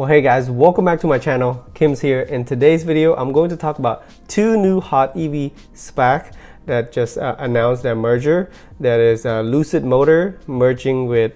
Well, hey guys, welcome back to my channel. Kim's here. In today's video, I'm going to talk about two new hot EV SPAC that just announced their merger. That is Lucid Motor merging with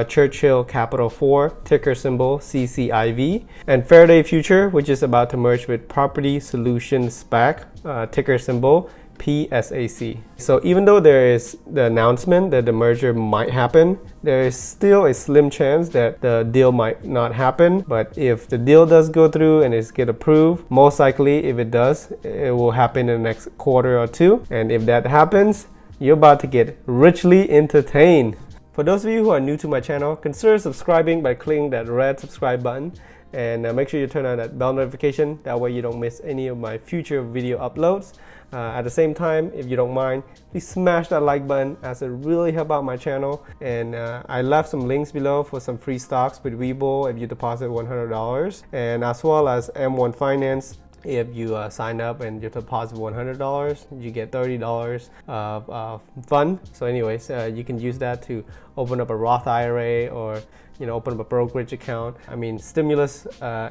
Churchill Capital 4, ticker symbol CCIV, and Faraday Future, which is about to merge with Property Solutions SPAC, ticker symbol PSAC. So even though there is the announcement that the merger might happen, there is still a slim chance that the deal might not happen. But if the deal does go through and it's get approved, most likely if it does, it will happen in the next quarter or two. And if that happens, you're about to get richly entertained. For those of you who are new to my channel, consider subscribing by clicking that red subscribe button, and make sure you turn on that bell notification. That way you don't miss any of my future video uploads. At the same time, if you don't mind, please smash that like button, as it really helps out my channel. And I left some links below for some free stocks with Webull if you deposit $100, and as well as M1 Finance. If you sign up and you deposit $100, you get $30 of fund. So anyways, you can use that to open up a Roth IRA or open up a brokerage account. I mean, stimulus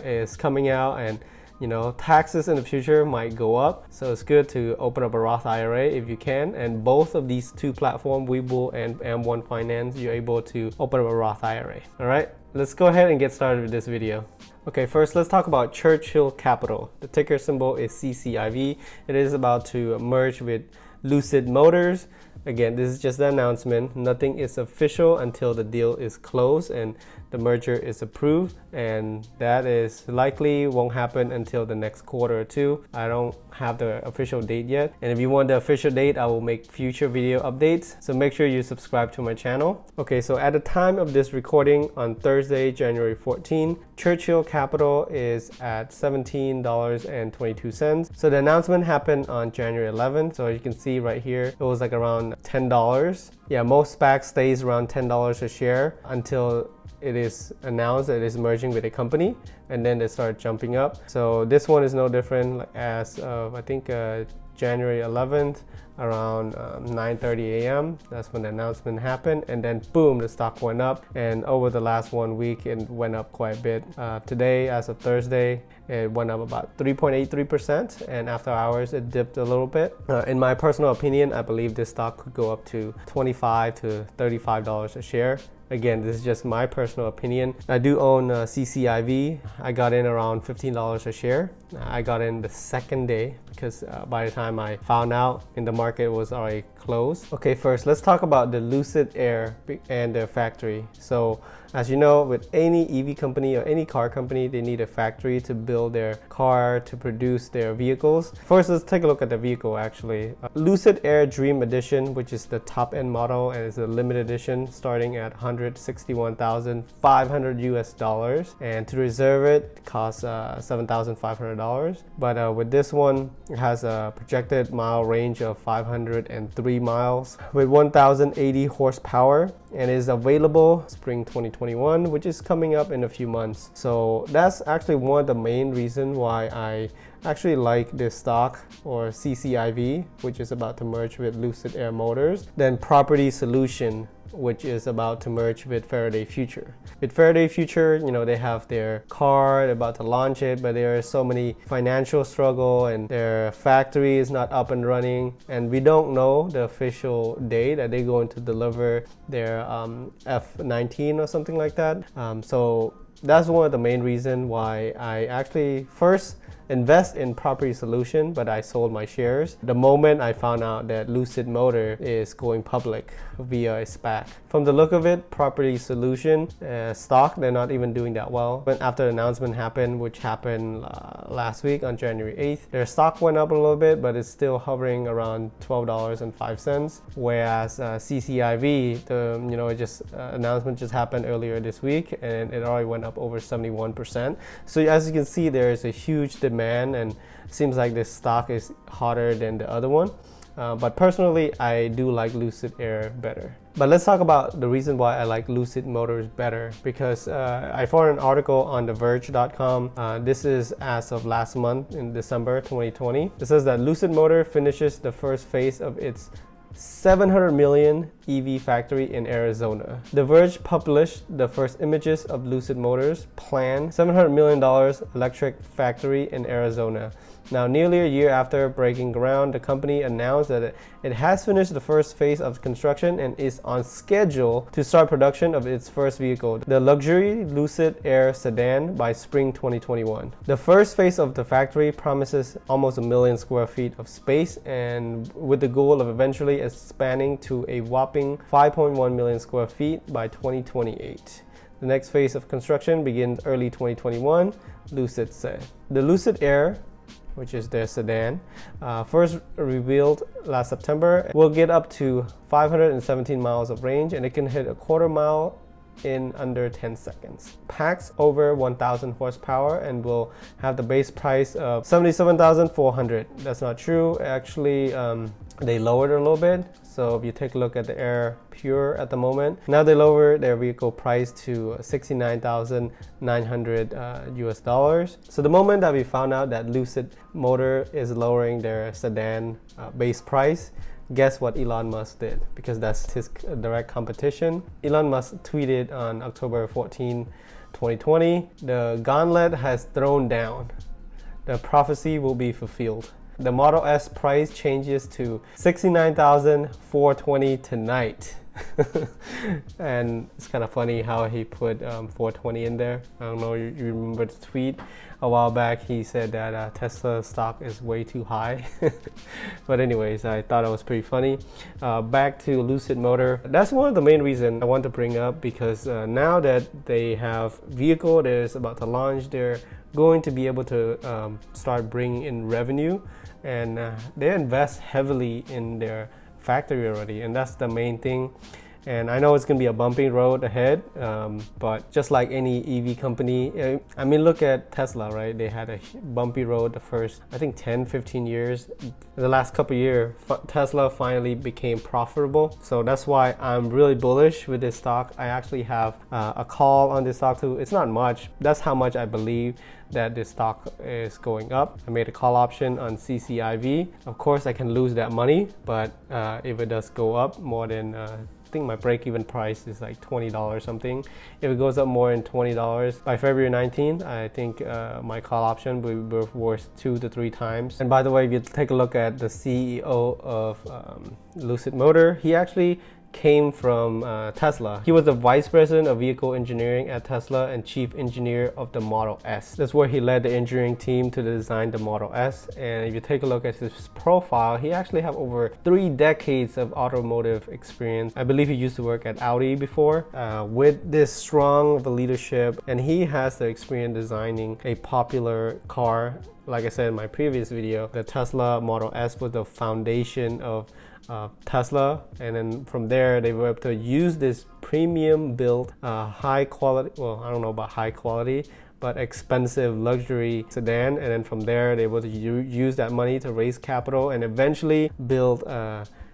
is coming out, and taxes in the future might go up, so it's good to open up a Roth IRA if you can. And both of these two platforms, Webull and M1 Finance, you're able to open up a Roth IRA. All right, let's go ahead and get started with this video. Okay, first let's talk about Churchill Capital. The ticker symbol is CCIV. It is about to merge with Lucid Motors. Again, this is just the announcement. Nothing is official until the deal is closed and the merger is approved, and that is likely won't happen until the next quarter or two. I don't have the official date yet, and if you want the official date, I will make future video updates, so make sure you subscribe to my channel. Okay, so at the time of this recording on Thursday, January 14, Churchill Capital is at $17.22. So the announcement happened on January 11th. So you can see right here, it was like around $10. Yeah, most SPACs stays around $10 a share until it is announced that it is merging with a company, and then they start jumping up. So this one is no different. As of I think January 11th around 9:30 a.m. that's when the announcement happened, and then boom, the stock went up, and over the last 1 week it went up quite a bit. Today, as of Thursday, it went up about 3.83%, and after hours it dipped a little bit. In my personal opinion, I believe this stock could go up to $25 to $35 a share. Again, this is just my personal opinion. I do own CCIV. I got in around $15 a share. I got in the second day because by the time I found out in the market, it was already closed. Okay, first let's talk about the Lucid Air and their factory. So as you know, with any EV company or any car company, they need a factory to build their car, to produce their vehicles. First, let's take a look at the vehicle actually. Lucid Air Dream Edition, which is the top end model, and it's a limited edition starting at $161,500 US, and to reserve it costs $7,500. But with this one, it has a projected mile range of 503 miles with 1,080 horsepower, and is available spring 2021, which is coming up in a few months. So that's actually one of the main reasons why I actually like this stock, or CCIV, which is about to merge with Lucid Air Motors. Then Property Solution, which is about to merge with Faraday Future. With Faraday Future, they have their car, they're about to launch it, but there are so many financial struggle, and their factory is not up and running, and we don't know the official day that they're going to deliver their F19 or something like that. So that's one of the main reasons why I actually first invest in Property Solution, but I sold my shares the moment I found out that Lucid Motor is going public via a SPAC. From the look of it, Property Solution stock, they're not even doing that well. But after the announcement happened, which happened last week on January 8th, their stock went up a little bit, but it's still hovering around $12.05. Whereas CCIV, the announcement just happened earlier this week, and it already went up over 71%. So as you can see, there is a huge demand, and it seems like this stock is hotter than the other one. But personally, I do like Lucid Air better. But let's talk about the reason why I like Lucid Motors better, because I found an article on TheVerge.com. This is as of last month in December 2020. It says that Lucid Motor finishes the first phase of its $700 million EV factory in Arizona. The Verge published the first images of Lucid Motors' planned $700 million electric factory in Arizona. Now, nearly a year after breaking ground, the company announced that it has finished the first phase of construction and is on schedule to start production of its first vehicle, the luxury Lucid Air sedan, by spring 2021. The first phase of the factory promises almost 1 million square feet of space, and with the goal of eventually expanding to a whopping 5.1 million square feet by 2028. The next phase of construction begins early 2021, Lucid said. The Lucid Air, which is their sedan, first revealed last September, will get up to 517 miles of range, and it can hit a quarter mile in under 10 seconds. Packs over 1,000 horsepower and will have the base price of $77,400. That's not true. Actually, they lowered it a little bit. So if you take a look at the Air Pure at the moment, now they lowered their vehicle price to $69,900 US dollars. So the moment that we found out that Lucid Motor is lowering their sedan base price, guess what Elon Musk did? Because that's his direct competition. Elon Musk tweeted on October 14, 2020, "The gauntlet has thrown down. The prophecy will be fulfilled. The Model S price changes to $69,420 tonight." And it's kind of funny how he put 420 in there. I don't know, you remember the tweet a while back. He said that Tesla stock is way too high. But anyways, I thought it was pretty funny. Back to Lucid Motor. That's one of the main reasons I want to bring up, because now that they have vehicle that is about to launch, they're going to be able to start bringing in revenue, and they invest heavily in their factory already, and that's the main thing. And I know it's going to be a bumpy road ahead, but just like any EV company, I mean, look at Tesla, right? They had a bumpy road the first, I think, 10-15 years. The last couple of years, Tesla finally became profitable. So that's why I'm really bullish with this stock. I actually have a call on this stock too. It's not much. That's how much I believe that this stock is going up. I made a call option on CCIV. Of course, I can lose that money, but if it does go up more than I think my break-even price is like $20 something. If it goes up more than $20 by February 19th, I think my call option will be worth 2 to 3 times. And by the way, if you take a look at the CEO of Lucid Motor, he actually came from Tesla. He was the vice president of vehicle engineering at Tesla and chief engineer of the Model S. That's where he led the engineering team to design the Model S. And if you take a look at his profile, he actually have over 3 decades of automotive experience. I believe he used to work at Audi before. With this strong of a leadership, and he has the experience designing a popular car. Like I said in my previous video, the Tesla Model S was the foundation of Tesla, and then from there they were able to use this premium built high quality, well, I don't know about high quality, but expensive luxury sedan, and then from there they were able to use that money to raise capital and eventually build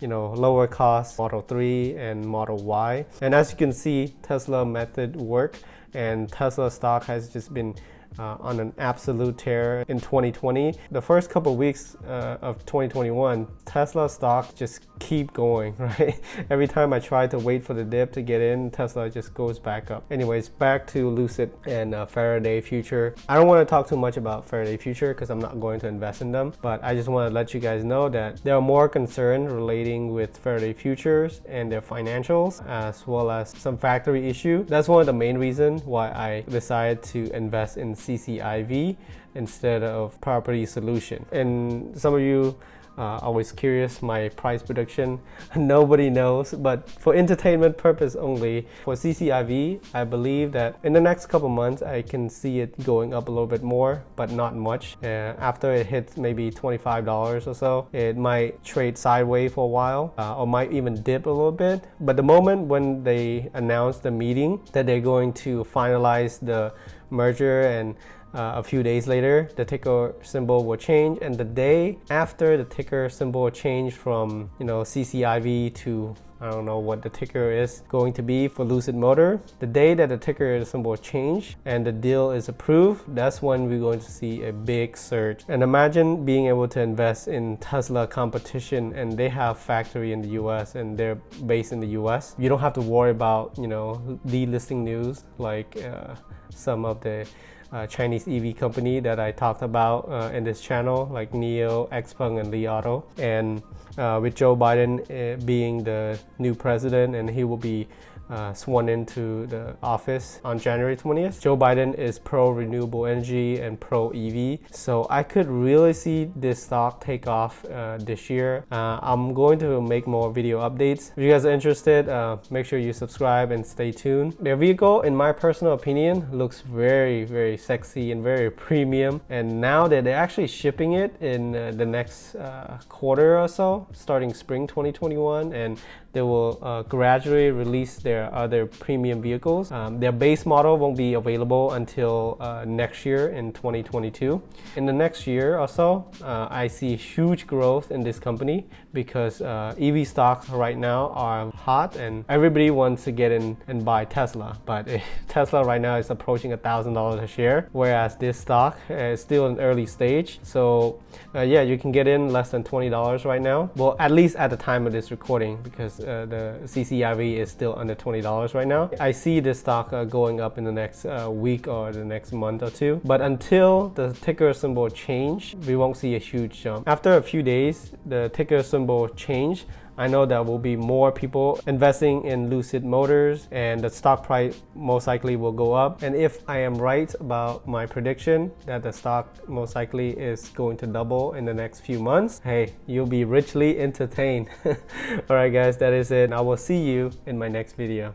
lower cost Model 3 and Model Y. And as you can see, Tesla method work, and Tesla stock has just been on an absolute tear in 2020. The first couple of weeks of 2021, Tesla stock just keep going, right? Every time I try to wait for the dip to get in, Tesla just goes back up. Anyways, back to Lucid and Faraday Future. I don't want to talk too much about Faraday Future because I'm not going to invest in them, but I just want to let you guys know that there are more concerns relating with Faraday Futures and their financials, as well as some factory issue. That's one of the main reasons why I decided to invest in CCIV instead of Property Solution. And some of you always curious my price prediction. Nobody knows, but for entertainment purpose only, for CCIV, I believe that in the next couple months I can see it going up a little bit more, but not much. After it hits maybe $25 or so, it might trade sideways for a while, or might even dip a little bit. But the moment when they announce the meeting that they're going to finalize the merger and a few days later, the ticker symbol will change, and the day after the ticker symbol change from, CCIV to, I don't know what the ticker is going to be for Lucid Motor. The day that the ticker symbol change and the deal is approved, that's when we're going to see a big surge. And imagine being able to invest in Tesla competition, and they have factory in the US and they're based in the US. You don't have to worry about, delisting news like some of the Chinese EV company that I talked about in this channel, like NIO, XPeng, and Li Auto. And with Joe Biden being the new president, and he will be sworn into the office on January 20th. Joe Biden is pro renewable energy and pro EV, so I could really see this stock take off this year. I'm going to make more video updates. If you guys are interested, make sure you subscribe and stay tuned. Their vehicle, in my personal opinion, looks very, very sexy and very premium, and now that they're actually shipping it in the next quarter or so, starting spring 2021, and they will gradually release their other premium vehicles. Their base model won't be available until next year in 2022. In the next year or so, I see huge growth in this company because EV stocks right now are hot and everybody wants to get in and buy Tesla. But Tesla right now is approaching $1,000 a share, whereas this stock is still in early stage. So yeah, you can get in less than $20 right now. Well, at least at the time of this recording, because the CCIV is still under $20 right now. I see this stock going up in the next week or the next month or two. But until the ticker symbol change, we won't see a huge jump. After a few days, the ticker symbol change, I know there will be more people investing in Lucid Motors, and the stock price most likely will go up. And if I am right about my prediction that the stock most likely is going to double in the next few months, hey, you'll be richly entertained. Alright guys, that is it. I will see you in my next video.